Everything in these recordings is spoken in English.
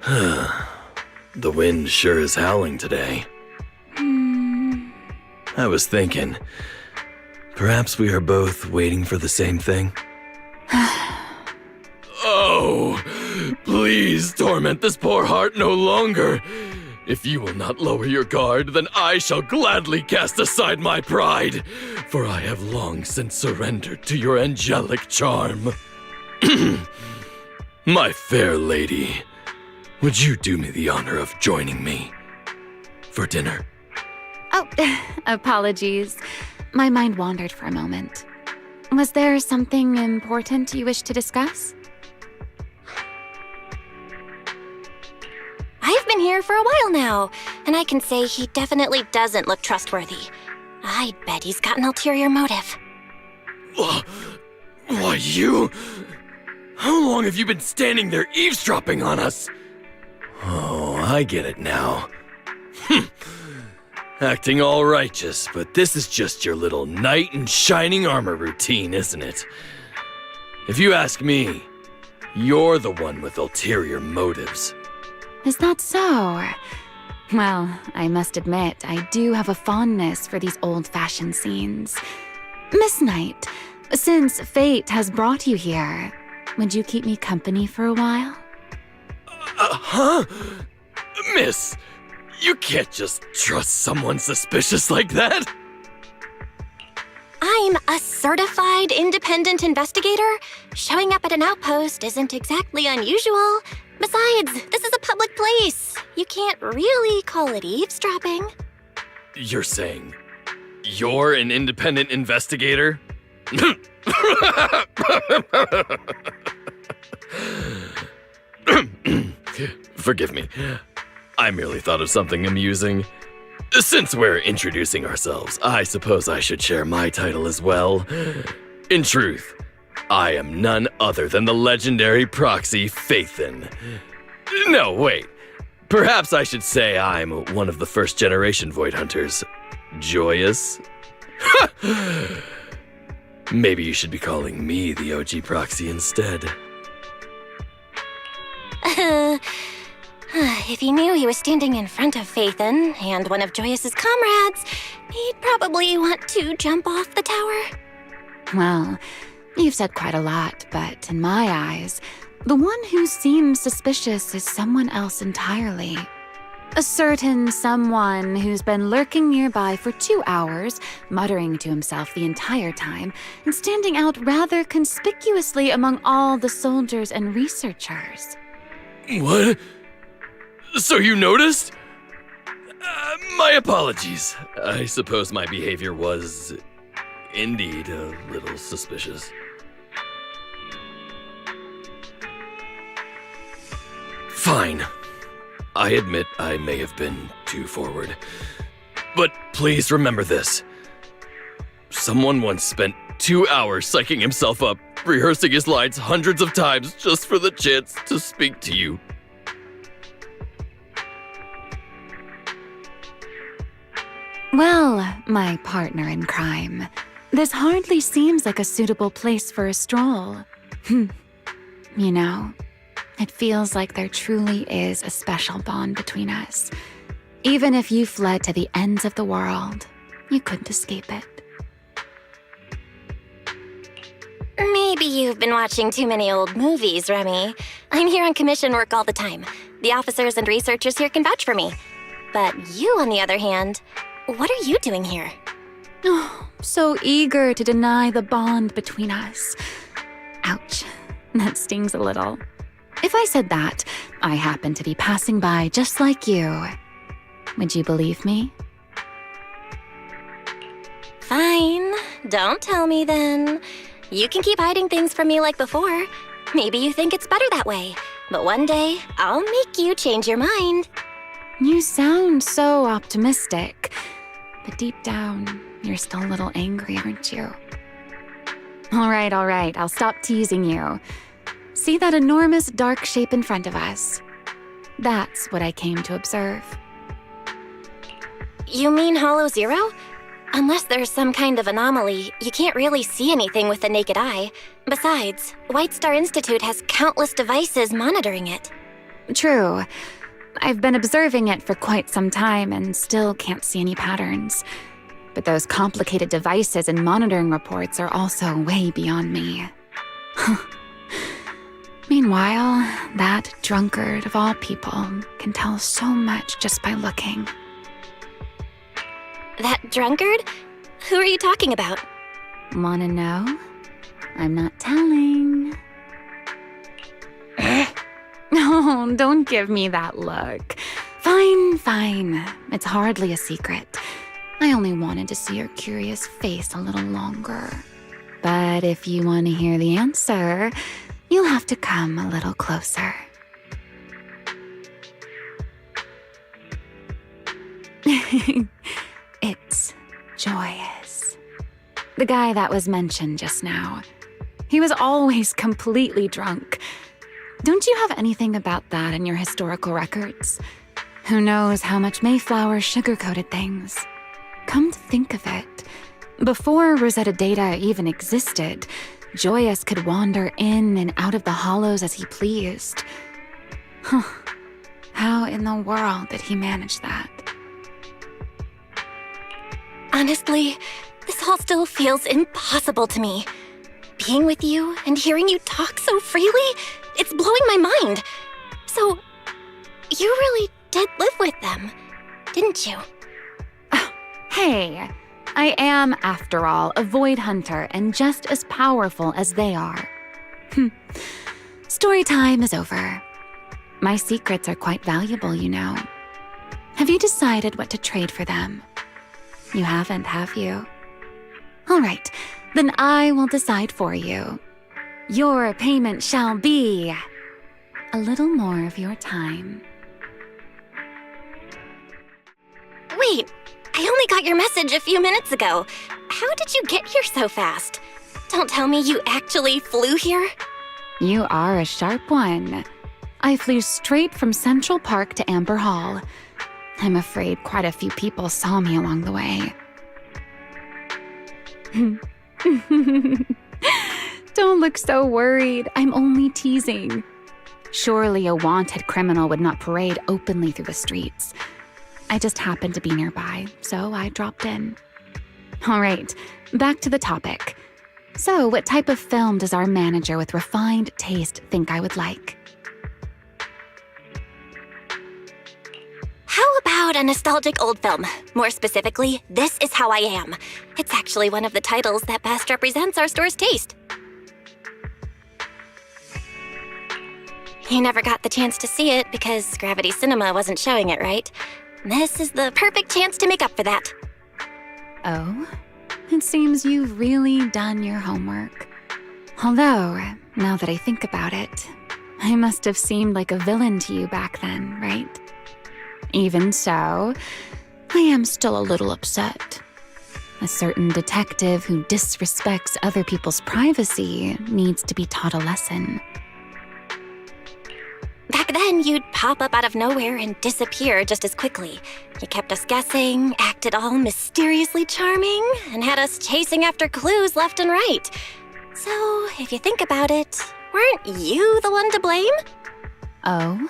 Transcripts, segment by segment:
The wind sure is howling today. I was thinking, perhaps we are both waiting for the same thing? Oh, please torment this poor heart no longer. If you will not lower your guard, then I shall gladly cast aside my pride, for I have long since surrendered to your angelic charm. My fair lady, would you do me the honor of joining me for dinner? Oh, apologies. My mind wandered for a moment. Was there something important you wish to discuss? I've been here for a while now, and I can say he definitely doesn't look trustworthy. I bet he's got an ulterior motive. Why, you? How long have you been standing there eavesdropping on us? Oh, I get it now. Acting all righteous, but this is just your little knight in shining armor routine, isn't it? If you ask me, you're the one with ulterior motives. Is that so? Well, I must admit, I do have a fondness for these old-fashioned scenes. Miss Knight, since fate has brought you here, would you keep me company for a while? Huh? Miss, you can't just trust someone suspicious like that. I'm a certified independent investigator. Showing up at an outpost isn't exactly unusual. Besides, this is a public place. You can't really call it eavesdropping. You're saying you're an independent investigator? Forgive me. I merely thought of something amusing. Since we're introducing ourselves, I suppose I should share my title as well. In truth, I am none other than the legendary proxy Phaethon. No, wait. Perhaps I should say I'm one of the first-generation Void Hunters. Joyous? Maybe you should be calling me the OG proxy instead. If he knew he was standing in front of Phaethon and one of Joyous's comrades, he'd probably want to jump off the tower. Well, you've said quite a lot, but in my eyes, the one who seems suspicious is someone else entirely. A certain someone who's been lurking nearby for 2 hours, muttering to himself the entire time, and standing out rather conspicuously among all the soldiers and researchers. What? So you noticed? My apologies. I suppose my behavior was indeed a little suspicious. Fine. I admit I may have been too forward. But please remember this. Someone once spent 2 hours psyching himself up, rehearsing his lines hundreds of times just for the chance to speak to you. Well, my partner in crime, this hardly seems like a suitable place for a stroll. You know, it feels like there truly is a special bond between us. Even if you fled to the ends of the world, you couldn't escape it. Maybe you've been watching too many old movies, Remy. I'm here on commission work all the time. The officers and researchers here can vouch for me. But you, on the other hand, what are you doing here? Oh, so eager to deny the bond between us. Ouch, that stings a little. If I said that, I happen to be passing by just like you, would you believe me? Fine, don't tell me then. You can keep hiding things from me like before. Maybe you think it's better that way, but one day I'll make you change your mind. You sound so optimistic, but deep down, you're still a little angry, aren't you? All right, I'll stop teasing you. See that enormous dark shape in front of us? That's what I came to observe. You mean Hollow Zero? Unless there's some kind of anomaly, you can't really see anything with the naked eye. Besides, White Star Institute has countless devices monitoring it. True. I've been observing it for quite some time and still can't see any patterns. But those complicated devices and monitoring reports are also way beyond me. Meanwhile, that drunkard of all people can tell so much just by looking. That drunkard? Who are you talking about? Wanna know? I'm not telling. Oh, don't give me that look. Fine. It's hardly a secret. I only wanted to see your curious face a little longer. But if you want to hear the answer, you'll have to come a little closer. It's Joyous. The guy that was mentioned just now. He was always completely drunk. Don't you have anything about that in your historical records? Who knows how much Mayflower sugar-coated things? Come to think of it, before Rosetta Data even existed, Joyous could wander in and out of the hollows as he pleased. How in the world did he manage that? Honestly, this all still feels impossible to me. Being with you and hearing you talk so freely, it's blowing my mind. So, you really did live with them, didn't you? Hey, I am, after all, a void hunter and just as powerful as they are. Story time is over. My secrets are quite valuable, you know. Have you decided what to trade for them? You haven't, have you? All right, then I will decide for you. Your payment shall be a little more of your time. Wait, I only got your message a few minutes ago. How did you get here so fast? Don't tell me you actually flew here? You are a sharp one. I flew straight from Central Park to Amber Hall. I'm afraid quite a few people saw me along the way. Don't look so worried. I'm only teasing. Surely a wanted criminal would not parade openly through the streets. I just happened to be nearby, so I dropped in. All right, back to the topic. So, what type of film does our manager with refined taste think I would like? How about a nostalgic old film? More specifically, This Is How I Am. It's actually one of the titles that best represents our store's taste. You never got the chance to see it because Gravity Cinema wasn't showing it, right? This is the perfect chance to make up for that. Oh, it seems you've really done your homework. Although, now that I think about it, I must have seemed like a villain to you back then, right? Even so, I am still a little upset. A certain detective who disrespects other people's privacy needs to be taught a lesson. Back then, you'd pop up out of nowhere and disappear just as quickly. You kept us guessing, acted all mysteriously charming, and had us chasing after clues left and right. So, if you think about it, weren't you the one to blame? Oh,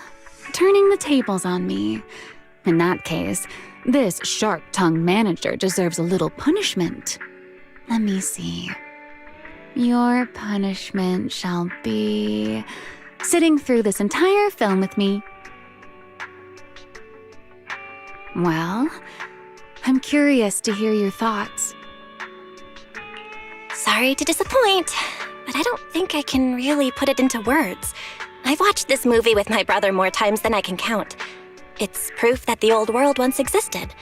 turning the tables on me. In that case, this sharp-tongued manager deserves a little punishment. Let me see. Your punishment shall be sitting through this entire film with me. Well, I'm curious to hear your thoughts. Sorry to disappoint, but I don't think I can really put it into words. I've watched this movie with my brother more times than I can count. It's proof that the old world once existed.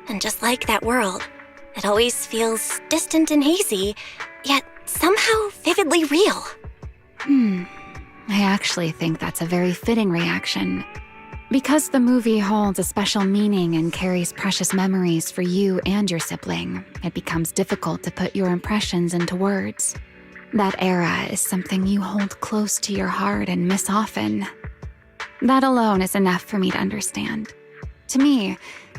And just like that world, it always feels distant and hazy, yet somehow vividly real. I actually think that's a very fitting reaction. Because the movie holds a special meaning and carries precious memories for you and your sibling, it becomes difficult to put your impressions into words. That era is something you hold close to your heart and miss often. That alone is enough for me to understand. To me,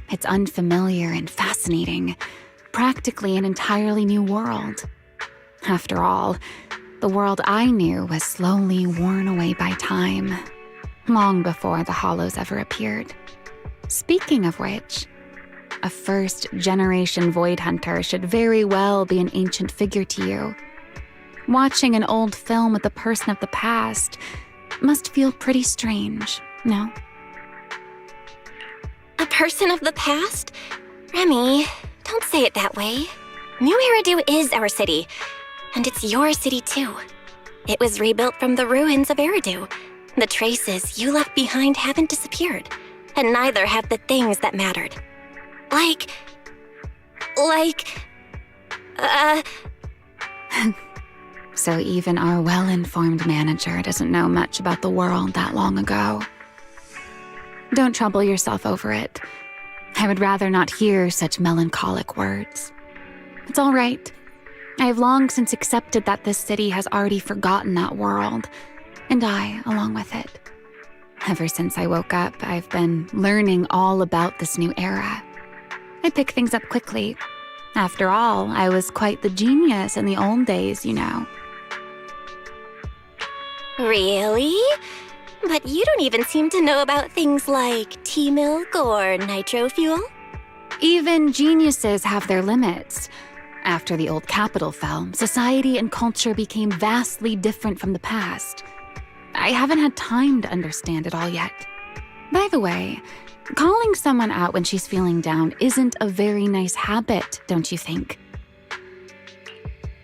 it's unfamiliar and fascinating, practically an entirely new world. After all, the world I knew was slowly worn away by time. long before the hollows ever appeared. Speaking of which, a first-generation Void Hunter should very well be an ancient figure to you. Watching an old film with a person of the past must feel pretty strange, no? A person of the past? Remy, don't say it that way. New Eridu is our city, and it's your city too. It was rebuilt from the ruins of Eridu. The traces you left behind haven't disappeared, and neither have the things that mattered. So even our well-informed manager doesn't know much about the world that long ago. Don't trouble yourself over it. I would rather not hear such melancholic words. It's all right. I have long since accepted that this city has already forgotten that world, and I along with it. Ever since I woke up, I've been learning all about this new era. I pick things up quickly. After all, I was quite the genius in the old days, you know. Really? But you don't even seem to know about things like tea milk or nitro fuel? Even geniuses have their limits. After the old capital fell, society and culture became vastly different from the past. I haven't had time to understand it all yet. By the way, calling someone out when she's feeling down isn't a very nice habit, don't you think?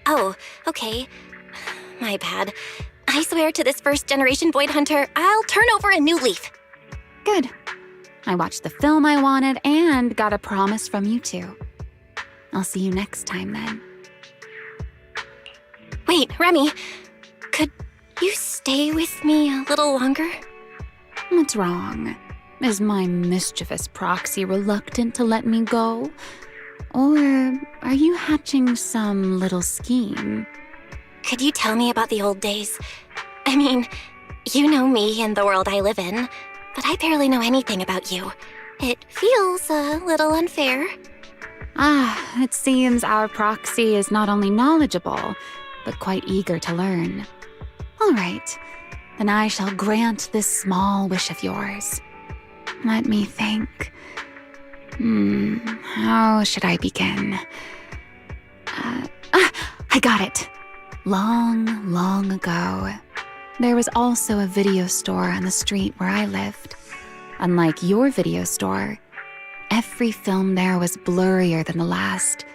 Oh, okay. My bad. I swear to this first-generation Void Hunter, I'll turn over a new leaf. Good. I watched the film I wanted and got a promise from you too. I'll see you next time then. Wait, Remy, could you stay with me a little longer? What's wrong? Is my mischievous proxy reluctant to let me go? Or are you hatching some little scheme? Could you tell me about the old days? I mean, you know me and the world I live in, but I barely know anything about you. It feels a little unfair. It seems our proxy is not only knowledgeable, but quite eager to learn. All right, then I shall grant this small wish of yours. Let me think. How should I begin? I got it. Long, long ago, there was also a video store on the street where I lived. Unlike your video store, every film there was blurrier than the last,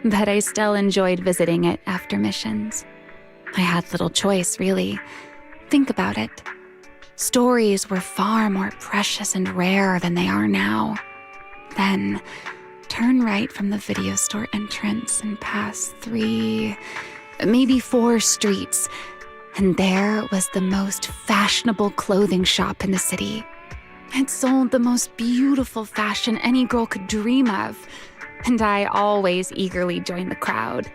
but I still enjoyed visiting it after missions. I had little choice, really. Think about it. Stories were far more precious and rare than they are now. Then, turn right from the video store entrance and pass 3, maybe 4 streets, and there was the most fashionable clothing shop in the city. It sold the most beautiful fashion any girl could dream of, and I always eagerly joined the crowd.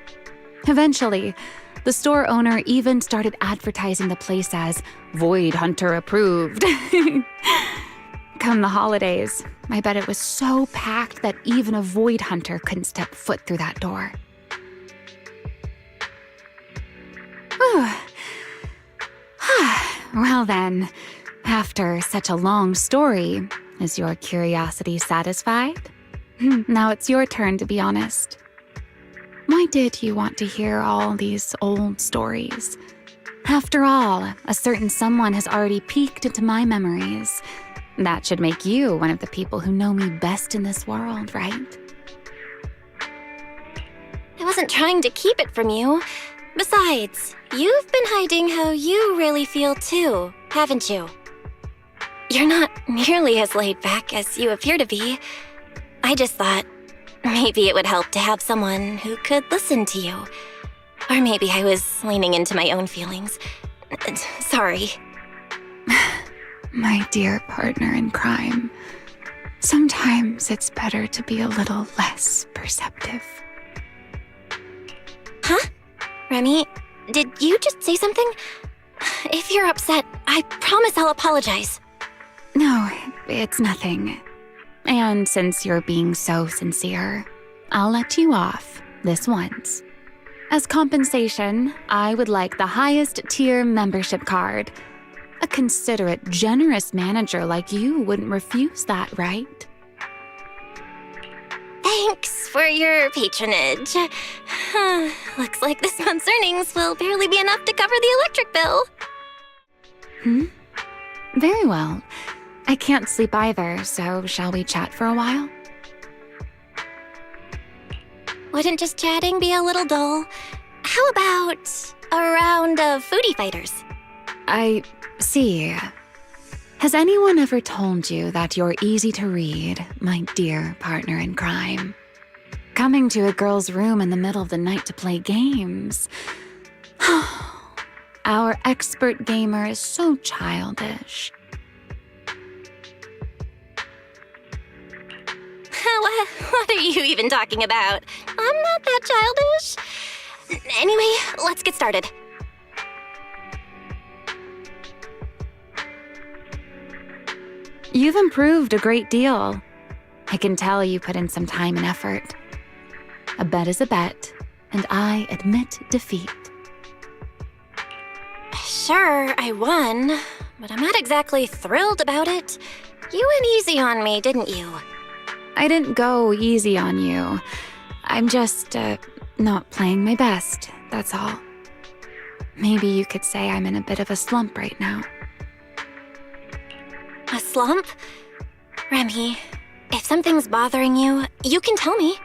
Eventually, the store owner even started advertising the place as Void Hunter approved. Come the holidays, I bet it was so packed that even a Void Hunter couldn't step foot through that door. Well then, after such a long story, is your curiosity satisfied? Now it's your turn to be honest. Why did you want to hear all these old stories? After all, a certain someone has already peeked into my memories. That should make you one of the people who know me best in this world, right? I wasn't trying to keep it from you. Besides, you've been hiding how you really feel too, haven't you? You're not nearly as laid back as you appear to be. I just thought maybe it would help to have someone who could listen to you. Or maybe I was leaning into my own feelings. Sorry. My dear partner in crime, sometimes it's better to be a little less perceptive. Huh? Remy, did you just say something? If you're upset, I promise I'll apologize. No, it's nothing. And since you're being so sincere, I'll let you off this once. As compensation, I would like the highest tier membership card. A considerate, generous manager like you wouldn't refuse that, right? Thanks for your patronage. Looks like this month's earnings will barely be enough to cover the electric bill. Very well. I can't sleep either, so shall we chat for a while? Wouldn't just chatting be a little dull? How about a round of foodie fighters? I see. Has anyone ever told you that you're easy to read, my dear partner in crime? Coming to a girl's room in the middle of the night to play games. Our expert gamer is so childish. What are you even talking about? I'm not that childish. Anyway, let's get started. You've improved a great deal. I can tell you put in some time and effort. A bet is a bet, and I admit defeat. Sure, I won, but I'm not exactly thrilled about it. You went easy on me, didn't you? I didn't go easy on you. I'm just, not playing my best, that's all. Maybe you could say I'm in a bit of a slump right now. A slump? Remy, if something's bothering you, you can tell me.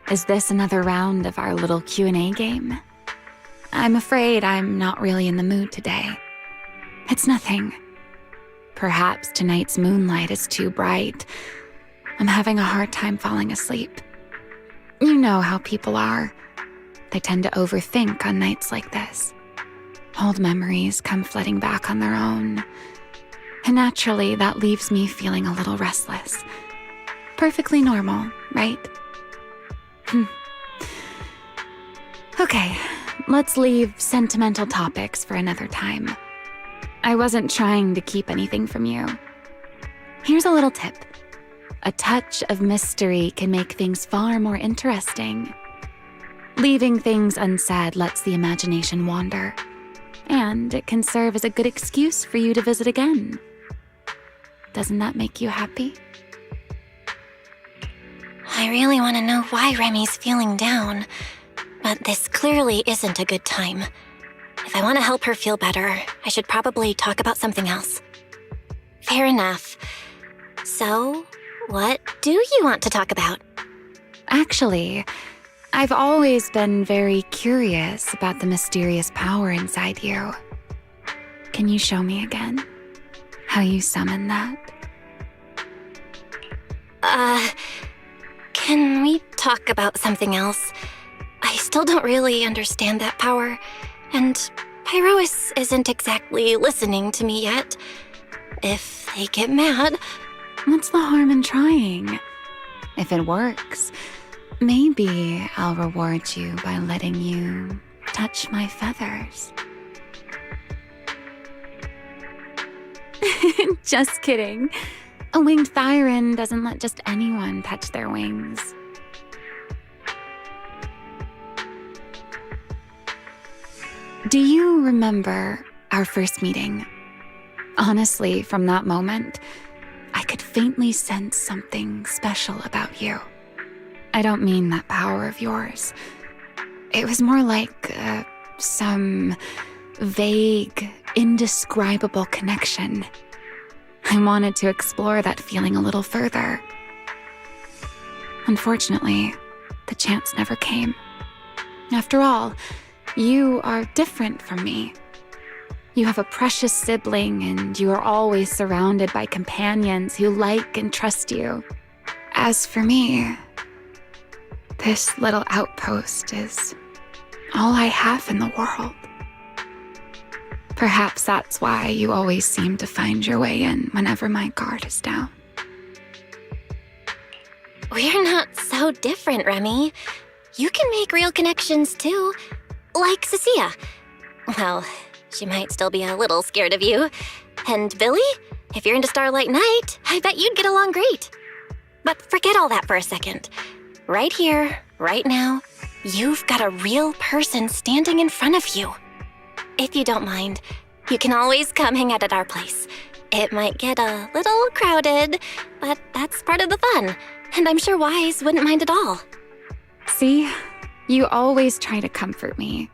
Is this another round of our little Q&A game? I'm afraid I'm not really in the mood today. It's nothing. Perhaps tonight's moonlight is too bright. I'm having a hard time falling asleep. You know how people are. They tend to overthink on nights like this. Old memories come flooding back on their own. And naturally, that leaves me feeling a little restless. Perfectly normal, right? Okay, let's leave sentimental topics for another time. I wasn't trying to keep anything from you. Here's a little tip. A touch of mystery can make things far more interesting. Leaving things unsaid lets the imagination wander. And it can serve as a good excuse for you to visit again. Doesn't that make you happy? I really want to know why Remy's feeling down, but this clearly isn't a good time. If I want to help her feel better, I should probably talk about something else. Fair enough. So, what do you want to talk about? Actually, I've always been very curious about the mysterious power inside you. Can you show me again how you summon that? Can we talk about something else? I still don't really understand that power, and Pyrois isn't exactly listening to me yet. If they get mad... What's the harm in trying? If it works, maybe I'll reward you by letting you touch my feathers. Just kidding. A winged Thyran doesn't let just anyone touch their wings. Do you remember our first meeting? Honestly, from that moment, I could faintly sense something special about you. I don't mean that power of yours. It was more like some vague, indescribable connection. I wanted to explore that feeling a little further. Unfortunately, the chance never came. After all, you are different from me. You have a precious sibling, and you are always surrounded by companions who like and trust you. As for me, this little outpost is all I have in the world. Perhaps that's why you always seem to find your way in whenever my guard is down. We're not so different, Remy. You can make real connections too. Like Cecilia. Well, she might still be a little scared of you. And Billy, if you're into Starlight Night, I bet you'd get along great. But forget all that for a second. Right here, right now, you've got a real person standing in front of you. if you don't mind, you can always come hang out at our place. It might get a little crowded, but that's part of the fun. And I'm sure Wise wouldn't mind at all. See? You always try to comfort me.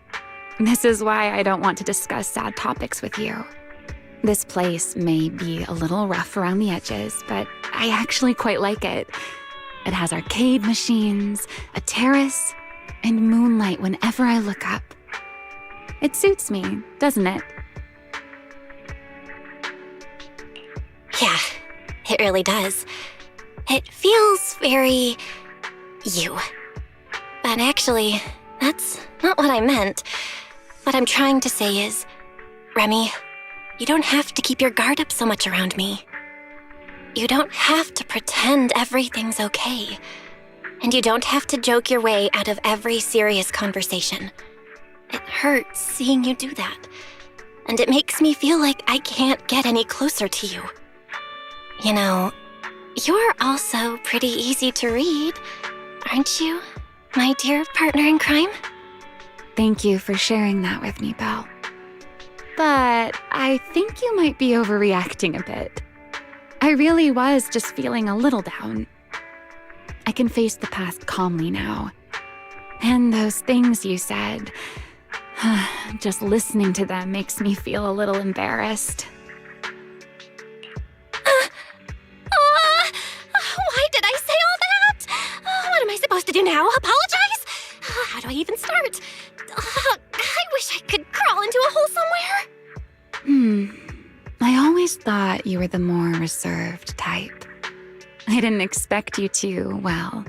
This is why I don't want to discuss sad topics with you. This place may be a little rough around the edges, but I actually quite like it. It has arcade machines, a terrace, and moonlight whenever I look up. It suits me, doesn't it? Yeah, it really does. It feels very you. But actually, that's not what I meant. What I'm trying to say is, Remy, you don't have to keep your guard up so much around me. You don't have to pretend everything's okay. And you don't have to joke your way out of every serious conversation. It hurts seeing you do that. And it makes me feel like I can't get any closer to you. You know, you're also pretty easy to read, aren't you, my dear partner in crime? Thank you for sharing that with me, Belle. But I think you might be overreacting a bit. I really was just feeling a little down. I can face the past calmly now. And those things you said, just listening to them makes me feel a little embarrassed. Why did I say all that? What am I supposed to do now? Apologize? How do I even start? I wish I could crawl into a hole somewhere. I always thought you were the more reserved type. I didn't expect you to, well...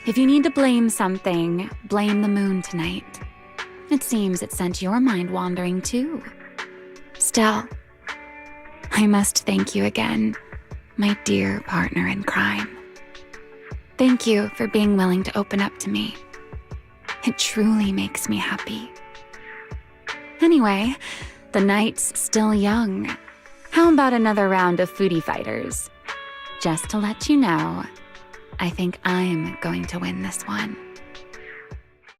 If you need to blame something, blame the moon tonight. It seems it sent your mind wandering too. Still, I must thank you again, my dear partner in crime. Thank you for being willing to open up to me. It truly makes me happy. Anyway, the night's still young. How about another round of foodie fighters? Just to let you know, I think I'm going to win this one.